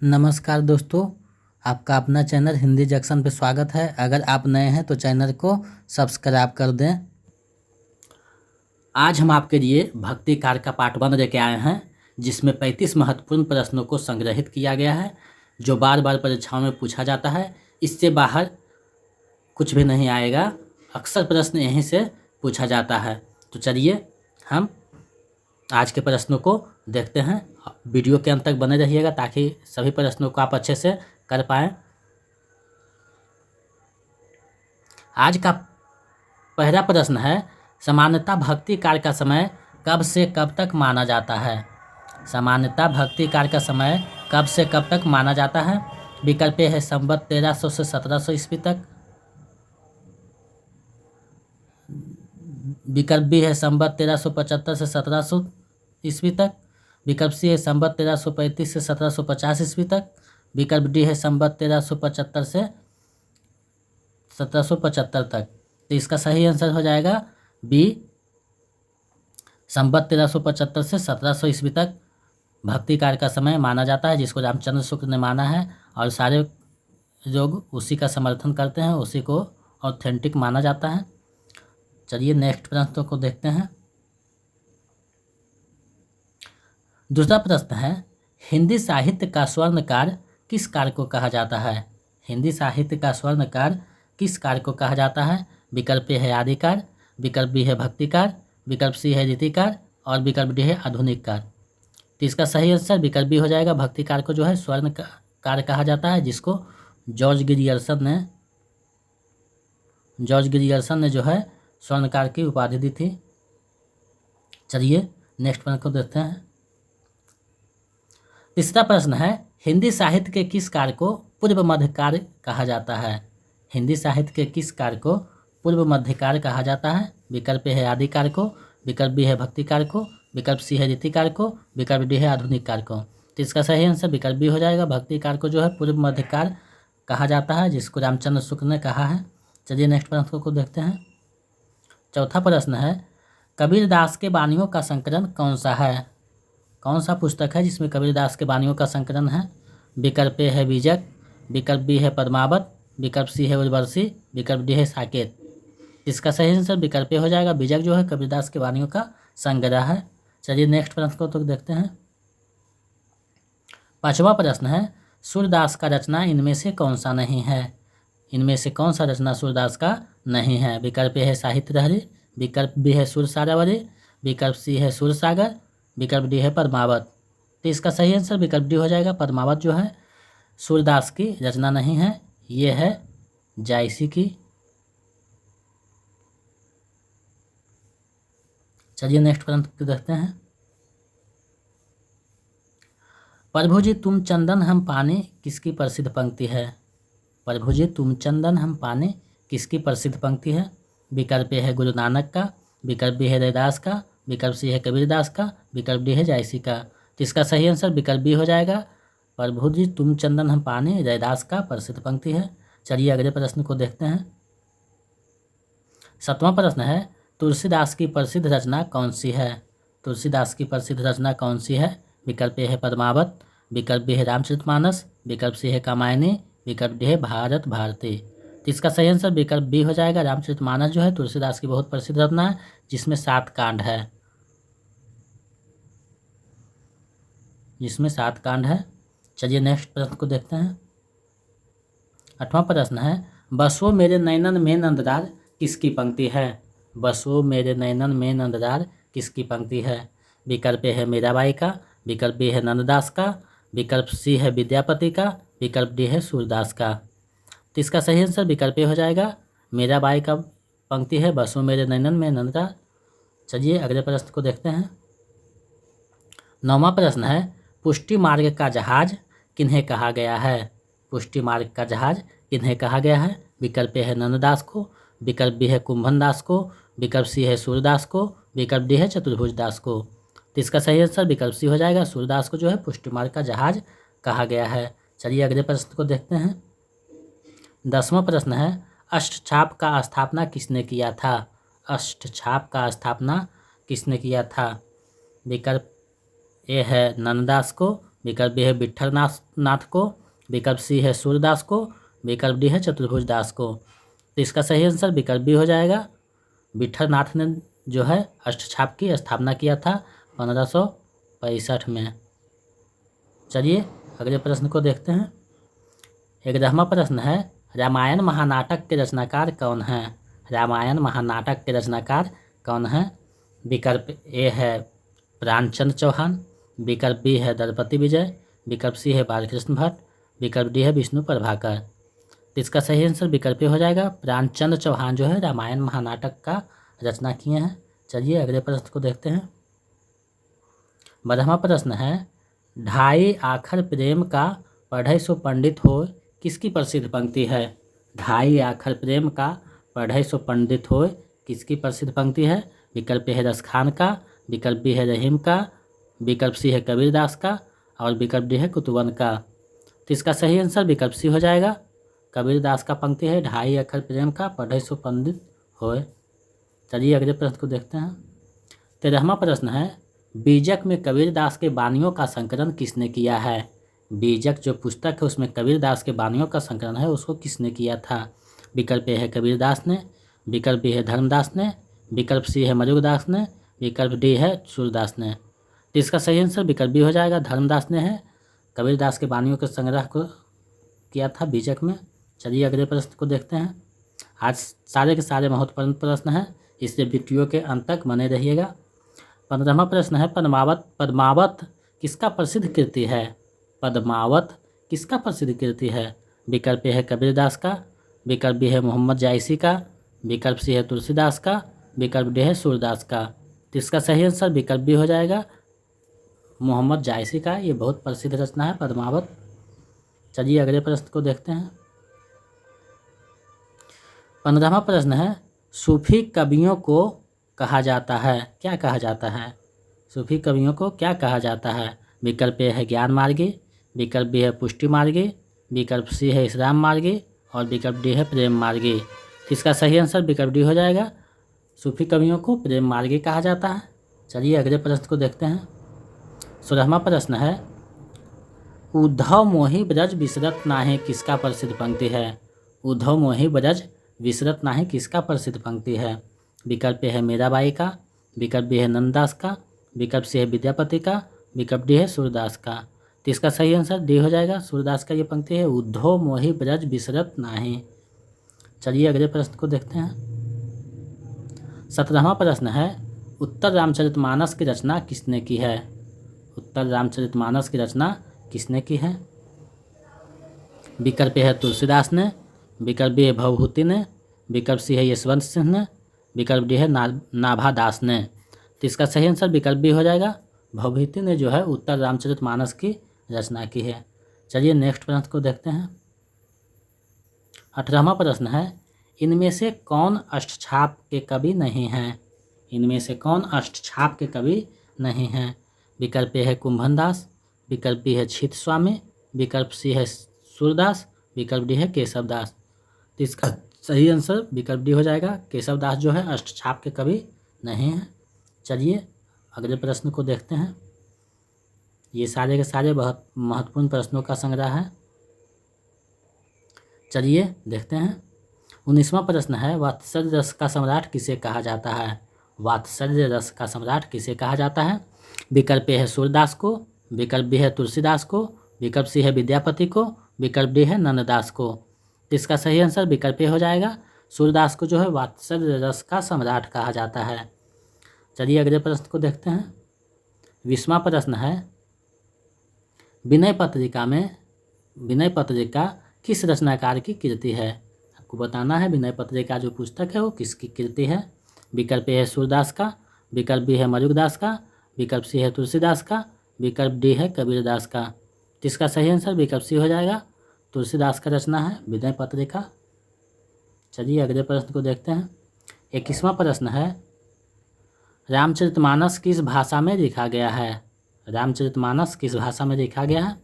नमस्कार दोस्तों, आपका अपना चैनल हिंदी जंक्शन पे स्वागत है। अगर आप नए हैं तो चैनल को सब्सक्राइब कर दें। आज हम आपके लिए भक्ति कार्य का पार्ट 1 लेके आए हैं, जिसमें 35 महत्वपूर्ण प्रश्नों को संग्रहित किया गया है, जो बार बार परीक्षाओं में पूछा जाता है। इससे बाहर कुछ भी नहीं आएगा, अक्सर प्रश्न यहीं से पूछा जाता है। तो चलिए हम आज के प्रश्नों को देखते हैं। वीडियो के अंत तक बने रहिएगा ताकि सभी प्रश्नों को आप अच्छे से कर पाएँ। आज का पहला प्रश्न है, सामान्यतः भक्ति कार्य का समय कब से कब तक माना जाता है? सामान्यतः भक्ति कार्य का समय कब से कब तक माना जाता है? विकल्प है संवत 1300 से 1700 ईस्वी तक। विकल्प बी है संवत 1375 से 1700 ईस्वी तक। विकल्प सी है संवत 1335 से 1750 ईस्वी तक। विकल्प डी है संवत 1375 से 1775 तक। तो इसका सही आंसर हो जाएगा बी, संवत 1375 से 1700 ईस्वी तक भक्ति कार्य का समय माना जाता है, जिसको रामचंद्र शुक्ल ने माना है और सारे लोग उसी का समर्थन करते हैं, उसी को ऑथेंटिक माना जाता है। चलिए नेक्स्ट प्रश्न को देखते हैं। दूसरा प्रश्न है, हिंदी साहित्य का स्वर्णकाल किस काल को कहा जाता है? हिंदी साहित्य का स्वर्णकाल किस काल को कहा जाता है? विकल्प ए है आदिकाल, विकल्प बी है भक्तिकाल, विकल्प सी है रीतिकाल और विकल्प डी है आधुनिक काल। तो इसका सही आंसर विकल्प बी हो जाएगा। भक्तिकाल को जो है स्वर्ण काल कहा जाता है, जिसको जॉर्ज गिरियर्सन ने जो है स्वर्णकाल की उपाधि दी थी। चलिए नेक्स्ट प्रश्न को देखते हैं। तीसरा प्रश्न है, हिंदी साहित्य के किस काल को पूर्व मध्यकाल कहा जाता है? हिंदी साहित्य के किस काल को पूर्व मध्यकाल कहा जाता है? विकल्प ए है आदिकाल को, विकल्प बी है भक्तिकाल को, विकल्प सी है रीतिकाल को, विकल्प डी है आधुनिक काल को। तो इसका सही आंसर विकल्प बी हो जाएगा। भक्तिकाल को जो है पूर्व मध्यकाल कहा जाता है, जिसको रामचंद्र शुक्ल ने कहा है। चलिए नेक्स्ट प्रश्न को देखते हैं। चौथा प्रश्न है, कबीरदास के वाणियों का संकलन कौन सा है? कौन सा पुस्तक है जिसमें कबीरदास के वाणियों का संकलन है? विकल्प ए है बीजक, विकल्प बी है पद्मावत, विकल्प सी है उर्वशी, विकल्प डी है साकेत। इसका सही आंसर विकल्प ए हो जाएगा। बीजक जो है कबीरदास के वाणियों का संग्रह है। चलिए नेक्स्ट प्रश्न को तो देखते हैं। पांचवा प्रश्न है, सूरदास का रचना इनमें से कौन सा नहीं है? इनमें से कौन सा रचना सूरदास का नहीं है? विकल्प ए है साहित्य लहरी, विकल्प बी है सुर सारावली, विकल्प सी है सुर सागर, विकल्प डी है पद्मावत। तो इसका सही आंसर विकल्प डी हो जाएगा। पद्मावत जो है सूरदास की रचना नहीं है, ये है जायसी की। चलिए नेक्स्ट प्रश्न देखते हैं। प्रभु जी तुम चंदन हम पाने किसकी प्रसिद्ध पंक्ति है? प्रभु जी तुम चंदन हम पाने किसकी प्रसिद्ध पंक्ति है? विकल्प ए है गुरु नानक का, विकल्प बी है रैदास का, विकल्प सी है कबीरदास का, विकल्प डी है जायसी का। तो इसका सही आंसर विकल्प बी हो जाएगा। प्रभु जी तुम चंदन हम पाने रैदास का प्रसिद्ध पंक्ति है। चलिए अगले प्रश्न को देखते हैं। सातवां प्रश्न है, तुलसीदास की प्रसिद्ध रचना कौन सी है? तुलसीदास की प्रसिद्ध रचना कौन सी है? विकल्प ए है पद्मावत, विकल्प बी है रामचरितमानस, विकल्प सी है कामायनी, विकल्प डी है भारत भारती। तो इसका सही आंसर विकल्प बी हो जाएगा। रामचरितमानस जो है तुलसीदास की बहुत प्रसिद्ध रचना है, जिसमें 7 कांड है, चलिए नेक्स्ट प्रश्न को देखते हैं। 8वां प्रश्न है, बसो मेरे नैनन में नंदलाल किसकी पंक्ति है? बसो मेरे नैनन में नंदलाल किसकी पंक्ति है? विकल्प ए है मीराबाई का, विकल्प बी है नंददास का, विकल्प सी है विद्यापति का, विकल्प डी है सूरदास का। तो इसका सही आंसर विकल्प ए हो जाएगा। मीराबाई का पंक्ति है बसो मेरे नैनन में नंदलाल। चलिए अगले प्रश्न को देखते हैं। 9वां प्रश्न है, पुष्टि मार्ग का जहाज किन्हें कहा गया है? पुष्टि मार्ग का जहाज किन्हें कहा गया है? विकल्प ए है नंददास को, विकल्प बी है कुंभन दास को, विकल्प सी है सूरदास को, विकल्प डी है चतुर्भुज दास को। तो इसका सही आंसर विकल्प सी हो जाएगा। सूरदास को जो है पुष्टि मार्ग का जहाज कहा गया है। चलिए अगले प्रश्न को देखते हैं। 10वां प्रश्न है, अष्टछाप का स्थापना किसने किया था? अष्टछाप का स्थापना किसने किया था? विकल्प ए है नंददास को, विकल्प बी है विट्ठल नाथ को, विकल्प सी है सूरदास को, विकल्प डी है चतुर्भुज दास को। तो इसका सही आंसर विकल्प बी हो जाएगा। विट्ठल नाथ ने जो है अष्टछाप की स्थापना किया था 1565 में। चलिए अगले प्रश्न को देखते हैं। 11वां प्रश्न है, रामायण महानाटक के रचनाकार कौन हैं? रामायण महानाटक के रचनाकार कौन हैं? विकल्प ए है प्राणचंद्र चौहान, विकल्प बी है दलपति विजय, विकल्प सी है बालकृष्ण भट्ट, विकल्प डी है विष्णु प्रभाकर। तो इसका सही आंसर विकल्प ए हो जाएगा। प्राणचंद्र चौहान जो है रामायण महानाटक का रचना किए हैं। चलिए अगले प्रश्न को देखते हैं। 12वां प्रश्न है, ढाई आखर प्रेम का पढ़ै सो पंडित हो किसकी प्रसिद्ध पंक्ति है? ढाई आखर प्रेम का पढ़ै सो पंडित हो किसकी प्रसिद्ध पंक्ति है? विकल्प ए है रसखान का, विकल्प बी है रहीम का, विकल्प सी है कबीरदास का और विकल्प डी है कुतुबन का। तो इसका सही आंसर विकल्प सी हो जाएगा। कबीरदास का पंक्ति है, ढाई अखर प्रेम का पढ़ै सो पंडित होए। चलिए अगले प्रश्न को देखते हैं। 13वां प्रश्न है, बीजक में कबीरदास के बानियों का संकलन किसने किया है? बीजक जो पुस्तक है उसमें कबीरदास के बानियों का संकलन है, उसको किसने किया था? विकल्प ए है कबीरदास ने, विकल्प बी है धर्मदास ने, विकल्प सी है मरुगदास ने, विकल्प डी है सूरदास ने। तो इसका सही आंसर विकल्प बी हो जाएगा। धर्मदास ने है कबीरदास के बानियों के संग्रह को किया था बीजक में। चलिए अगले प्रश्न को देखते हैं। आज सारे के सारे महत्वपूर्ण प्रश्न हैं, इसलिए वीडियो के अंत तक बने रहिएगा। 15वां प्रश्न है, पद्मावत किसका प्रसिद्ध कृति है? पद्मावत किसका प्रसिद्ध कृति है? विकल्प ए है कबीरदास का, विकल्प बी है मोहम्मद जायसी का, विकल्प सी है तुलसीदास का, विकल्प डी है सूरदास का। तो इसका सही आंसर विकल्प बी हो जाएगा, मोहम्मद जायसी का। ये बहुत प्रसिद्ध रचना है पद्मावत। चलिए अगले प्रश्न को देखते हैं। 15वां प्रश्न है, सूफी कवियों को कहा जाता है, क्या कहा जाता है? सूफी कवियों को क्या कहा जाता है? विकल्प ए है ज्ञान मार्गी, विकल्प बी है पुष्टि मार्गी, विकल्प सी है इस्लाम मार्गी और विकल्प डी है प्रेम मार्गी। तो इसका सही आंसर विकल्प डी हो जाएगा। सूफी कवियों को प्रेम मार्गी कहा जाता है। चलिए अगले प्रश्न को देखते हैं। 16वां प्रश्न है, उद्धव मोहि ब्रज विसरत नाहि किसका प्रसिद्ध पंक्ति है? उद्धव मोहि ब्रज विसरत नाहि किसका प्रसिद्ध पंक्ति है? विकल्प ए है मीराबाई का, विकल्प बी है नंददास का, विकल्प सी है विद्यापति का, विकल्प डी है सूरदास का। तो इसका सही आंसर डी हो जाएगा। सूरदास का ये पंक्ति है, उद्धव मोहि ब्रज विसरत नाहि। चलिए अगले प्रश्न को देखते हैं। 17वां प्रश्न है, उत्तर रामचरितमानस की रचना किसने की है? उत्तर रामचरितमानस की रचना किसने की है? विकल्प ए है तुलसीदास ने, विकल्प बी है भवभूति ने, विकल्प सी है यशवंत सिंह ने, विकल्प डी है नाभादास ने। तो इसका सही आंसर विकल्प बी हो जाएगा। भवभूति ने जो है उत्तर रामचरितमानस की रचना की है। चलिए नेक्स्ट प्रश्न को देखते हैं। 18वां प्रश्न है, इनमें से कौन अष्टछाप के कवि नहीं हैं? इनमें से कौन अष्टछाप के कवि नहीं हैं? विकल्प ए है कुंभनदास, विकल्प बी है छित स्वामी, विकल्प सी है सूरदास, विकल्प डी है केशवदास। तो इसका सही आंसर विकल्प डी हो जाएगा। केशवदास जो है अष्टछाप के कवि नहीं हैं। चलिए अगले प्रश्न को देखते हैं। ये सारे के सारे बहुत महत्वपूर्ण प्रश्नों का संग्रह है। चलिए देखते हैं। 19वां प्रश्न है, वात्सल्य रस का सम्राट किसे कहा जाता है? वात्सल्य रस का सम्राट किसे कहा जाता है? विकल्प ए है सूरदास को, विकल्प बी है तुलसीदास को, विकल्प सी है विद्यापति को, विकल्प डी है नंददास को। तो इसका सही आंसर विकल्प ए हो जाएगा। सूरदास को जो है वात्सल्य रस का सम्राट कहा जाता है। चलिए अगले प्रश्न को देखते हैं। 20वां प्रश्न है, विनय पत्रिका किस रचनाकार की कृति है? आपको बताना है विनय पत्रिका जो पुस्तक है वो किसकी कृति है। विकल्प ए है सूरदास का, विकल्प बी है मरुगदास का, विकल्प सी है तुलसीदास का, विकल्प डी है कबीरदास का। तो इसका सही आंसर विकल्प सी हो जाएगा। तुलसीदास का रचना है विनय पत्रिका। चलिए अगले प्रश्न को देखते हैं। 21वां प्रश्न है, रामचरितमानस किस भाषा में लिखा गया है? रामचरितमानस किस भाषा में लिखा गया है?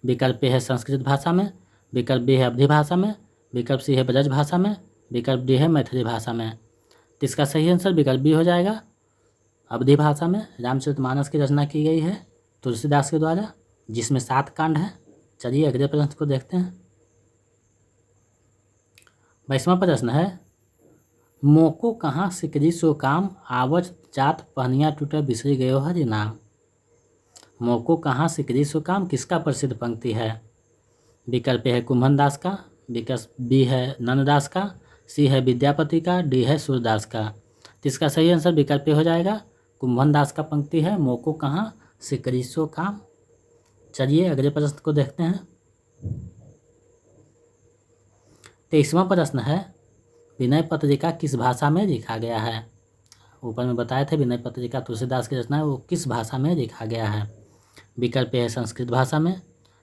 विकल्प ए है संस्कृत भाषा में, विकल्प बी है अवधी भाषा में, विकल्प सी है ब्रज भाषा में, विकल्प डी है मैथिली भाषा में। तो इसका सही आंसर विकल्प बी हो जाएगा। अवधी भाषा में रामचरितमानस की रचना की गई है तुलसीदास के द्वारा। जिसमें 7 कांड है। चलिए अगले प्रश्न को देखते हैं। 22वां प्रश्न है, मोको कहाँ सिकरी सो काम, आवज जात पहनिया टूटा बिसरी गयो हरि नाम। मोको कहाँ सिकरी सो काम किसका प्रसिद्ध पंक्ति है? विकल्प है कुंभन दास का, विकल्प बी है नंददास का, सी है विद्यापति का, डी है सूरदास का। तो इसका सही आंसर विकल्प हो जाएगा कुंभन दास का पंक्ति है, मोको कहाँ सिकरी सो काम। चलिए अगले प्रश्न को देखते हैं। 23वां प्रश्न है, विनय पत्रिका किस भाषा में लिखा गया है? ऊपर में बताए थे विनय पत्रिका तुलसीदास की रचना है, वो किस भाषा में लिखा गया है? विकल्प ए है संस्कृत भाषा में,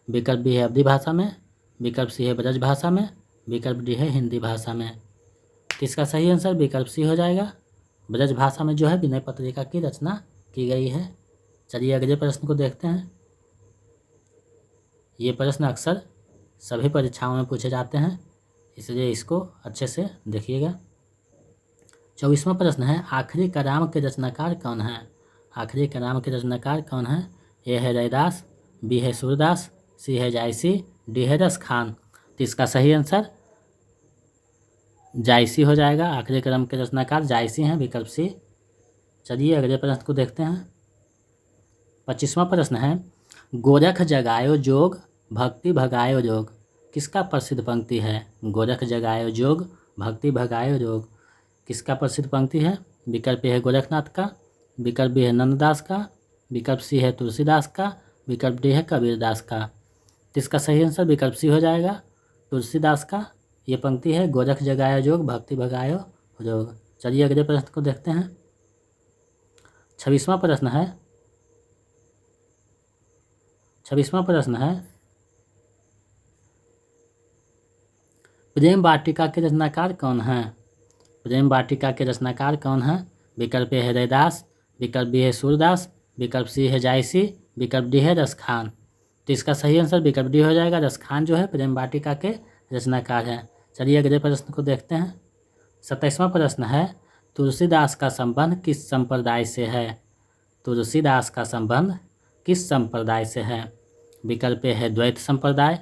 विकल्प बी है अवधी भाषा में, विकल्प सी है ब्रज भाषा में, विकल्प डी है हिंदी भाषा में। तो इसका सही आंसर विकल्प सी हो जाएगा, ब्रज भाषा में जो है विनय पत्रिका की रचना की गई है। चलिए अगले प्रश्न को देखते हैं। ये प्रश्न अक्सर सभी परीक्षाओं में पूछे जाते हैं, इसलिए इसको अच्छे से देखिएगा। 24वां प्रश्न है, आखिरी कलाम के रचनाकार कौन है? आखिरी कलाम के रचनाकार कौन है? ए है रैदास, बी है सूरदास, सी है जायसी, डी है रस खान। तो इसका सही आंसर जायसी हो जाएगा, आखिरी कलाम के रचनाकार जायसी हैं, विकल्प सी। चलिए अगले प्रश्न को देखते हैं। 25वां प्रश्न है, गोरख जगायो जोग भक्ति भगायो रोग किसका प्रसिद्ध पंक्ति है? गोरख जगायो जोग भक्ति भगायो रोग किसका प्रसिद्ध पंक्ति है? विकल्प ए है गोरखनाथ का, विकल्प बी है नंददास का, विकल्प सी है तुलसीदास का, विकल्प डी है कबीरदास का। तो इसका सही आंसर विकल्प सी हो जाएगा, तुलसीदास का ये पंक्ति है, गोरख जगायो जोग भक्ति भगायो रोग। चलिए अगले प्रश्न को देखते हैं। 26वां प्रश्न है, 26वां प्रश्न है, प्रेम वाटिका के रचनाकार कौन है? प्रेम वाटिका के रचनाकार कौन है? विकल्प ए है रैदास, विकल्प बी है सूरदास, विकल्प सी है जायसी, विकल्प डी है रस खान। तो इसका सही आंसर विकल्प डी हो जाएगा, रस खान जो है प्रेम वाटिका के रचनाकार हैं। चलिए अगले प्रश्न को देखते हैं। 27वां प्रश्न है, तुलसीदास का संबंध किस संप्रदाय से है? तुलसीदास का संबंध किस संप्रदाय से है? विकल्प ए है द्वैत संप्रदाय,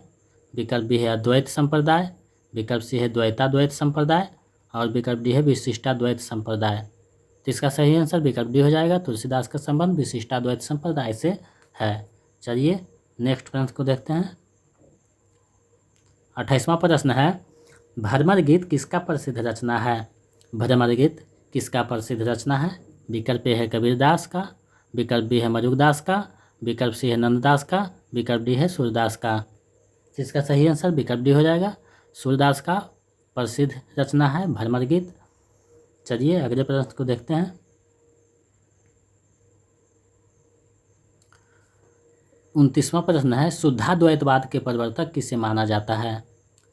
विकल्प बी है अद्वैत संप्रदाय, विकल्प सी है द्वैताद्वैत संप्रदाय और विकल्प डी है विशिष्टाद्वैत संप्रदाय। तो इसका सही आंसर विकल्प डी हो जाएगा, तुलसीदास का संबंध विशिष्टाद्वैत संप्रदाय से है। चलिए नेक्स्ट प्रश्न को देखते हैं। 28वां प्रश्न है, भ्रमर गीत किसका प्रसिद्ध रचना है? भ्रमर गीत किसका प्रसिद्ध रचना है? विकल्प ए है कबीरदास का, विकल्प बी है मरुगदास का, विकल्प सी है नंददास का, विकल्प डी है सूरदास का। तो इसका सही आंसर विकल्प डी हो जाएगा, सूरदास का प्रसिद्ध रचना है भ्रमर गीत। चलिए अगले प्रश्न को देखते हैं। 29वां प्रश्न है, शुद्धाद्वैतवाद के प्रवर्तक किसे माना जाता है?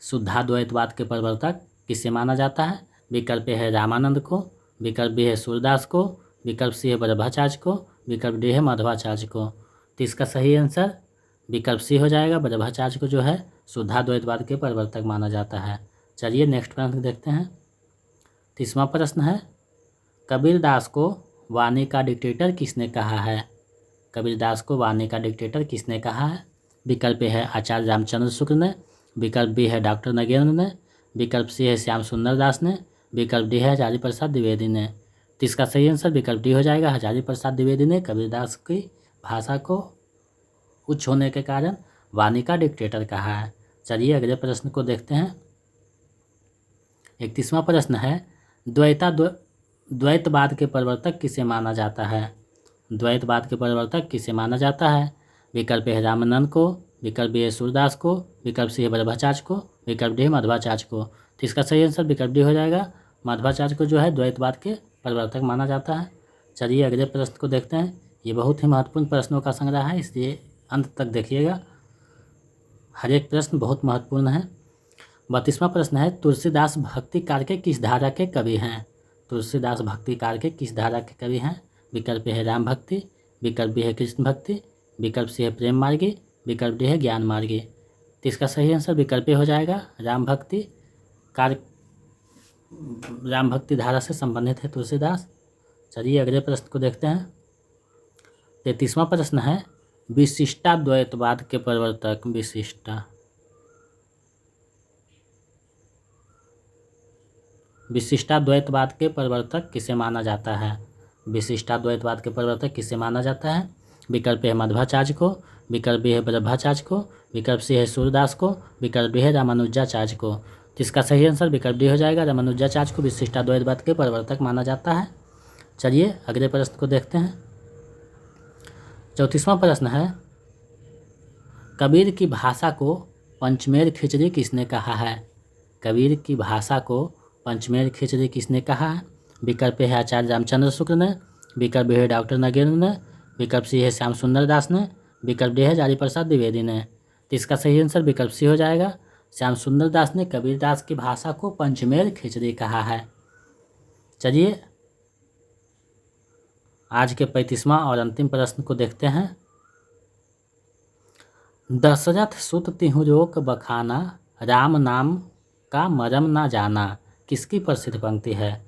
शुद्धाद्वैतवाद के प्रवर्तक किसे माना जाता है? विकल्प ए है रामानंद को, विकल्प बी है सूरदास को, विकल्प सी है वल्लभाचार्य को, विकल्प डी है माधवाचार्य को। तो इसका सही आंसर विकल्प सी हो जाएगा, वल्लभाचार्य को जो है शुद्धाद्वैतवाद के प्रवर्तक माना जाता है। चलिए नेक्स्ट प्रश्न देखते हैं। 30वां प्रश्न है, कबीरदास को वाणी का डिक्टेटर किसने कहा है? कबीरदास को वाणी का डिक्टेटर किसने कहा है? विकल्प ए है आचार्य रामचंद्र शुक्ल ने, विकल्प बी है डॉक्टर नगेंद्र ने, विकल्प सी है श्याम सुंदर दास ने, विकल्प डी है हजारी प्रसाद द्विवेदी ने। तो इसका सही आंसर विकल्प डी हो जाएगा, हजारी प्रसाद द्विवेदी ने कबीरदास की भाषा को उच्च होने के कारण वाणी का डिक्टेटर कहा है। चलिए अगले प्रश्न को देखते हैं। 31वां प्रश्न है, द्वैतवाद के प्रवर्तक किसे माना जाता है? द्वैतवाद के प्रवर्तक किसे माना जाता है? विकल्प है रामानंद को, विकल्प बी है सूरदास को, विकल्प सी है वल्लभाचार्य को, विकल्प डी है माधवाचार्य को। तो इसका सही आंसर विकल्प डी हो जाएगा, माधवाचार्य को जो है द्वैतवाद के प्रवर्तक माना जाता है। चलिए अगले प्रश्न को देखते हैं। ये बहुत ही महत्वपूर्ण प्रश्नों का संग्रह है, इसलिए अंत तक देखिएगा, हर एक प्रश्न बहुत महत्वपूर्ण है। 32वां प्रश्न है, तुलसीदास भक्ति काल के किस धारा के कवि हैं? तुलसीदास भक्ति काल के किस धारा के कवि हैं? विकल्प है राम भक्ति, विकल्प बी है कृष्ण भक्ति, विकल्प सी है प्रेम मार्गी, विकल्प डी है ज्ञान मार्गी। तो इसका सही आंसर विकल्प हो जाएगा, राम भक्ति काल, राम भक्ति धारा से संबंधित है तुलसीदास। चलिए अगले प्रश्न को देखते हैं। 33वां प्रश्न है, विशिष्टाद्वैतवाद के प्रवर्तक विशिष्टाद्वैतवाद के प्रवर्तक किसे माना जाता है? विशिष्टाद्वैतवाद के प्रवर्तक किसे माना जाता है? विकल्प है मध्वाचार्य को, विकल्प बी है वल्लभाचार्य को, विकल्प सी है सूरदास को, विकल्प डी है रामानुजाचार्य को। तो इसका सही आंसर विकल्प डी हो जाएगा। रामानुजाचार्य को विशिष्टाद्वैतवाद के प्रवर्तक माना जाता है। चलिए अगले प्रश्न को देखते हैं। 34वां प्रश्न है, कबीर की भाषा को पंचमेल खिचड़ी किसने कहा है? कबीर की भाषा को पंचमेल खिचड़ी किसने कहा है? विकल्प है आचार्य रामचंद्र शुक्ल ने, विकल्प बी है डॉक्टर नगेंद्र ने, विकल्प सी है श्याम सुंदर दास ने, विकल्प डी है जारी प्रसाद द्विवेदी ने। तो इसका सही आंसर विकल्प सी हो जाएगा। श्याम सुंदर दास ने कबीरदास की भाषा को पंचमेल खिचड़ी कहा है। चलिए आज के 35वां और अंतिम प्रश्न को देखते हैं। दशरथ सुत तिहु रोक बखाना, राम नाम का मरम ना जाना, किसकी प्रसिद्ध पंक्ति है?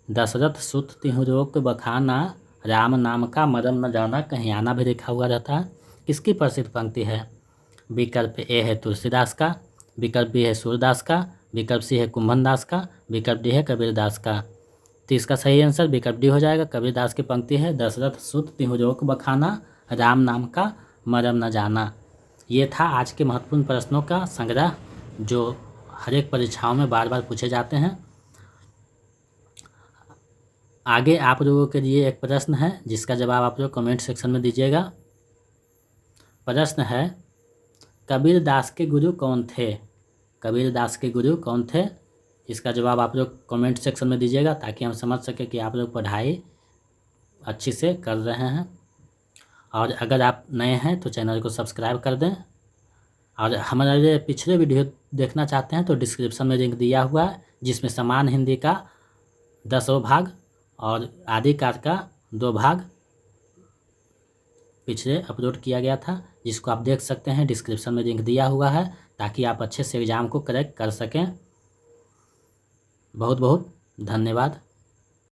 दशरथ सुत तिहु रोक बखाना, राम नाम का मरम न जाना, कहीं आना भी लिखा हुआ रहता है, किसकी प्रसिद्ध पंक्ति है? विकल्प ए है तुलसीदास का, विकल्प बी है सूरदास का, विकल्प सी है कुंभनदास का, विकल्प डी है कबीरदास का। तो इसका सही आंसर विकल्प डी हो जाएगा। कबीरदास की पंक्ति है, दशरथ सुत तिहु रोक बखाना, राम नाम का मरम न जाना। ये था आज के महत्वपूर्ण प्रश्नों का संग्रह जो हर एक परीक्षाओं में बार बार पूछे जाते हैं। आगे आप लोगों के लिए एक प्रश्न है जिसका जवाब आप लोग कमेंट सेक्शन में दीजिएगा। प्रश्न है, कबीरदास के गुरु कौन थे? कबीरदास के गुरु कौन थे? इसका जवाब आप लोग कमेंट सेक्शन में दीजिएगा ताकि हम समझ सकें कि आप लोग पढ़ाई अच्छी से कर रहे हैं। और अगर आप नए हैं तो चैनल को सब्सक्राइब कर दें। और हमारे पिछले वीडियो देखना चाहते हैं तो डिस्क्रिप्शन में लिंक दिया हुआ है जिसमें समान हिंदी का 10वां भाग और आदिकाल का 2 भाग पिछले अपलोड किया गया था, जिसको आप देख सकते हैं। डिस्क्रिप्शन में लिंक दिया हुआ है ताकि आप अच्छे से एग्ज़ाम को करेक्ट कर सकें। बहुत बहुत धन्यवाद।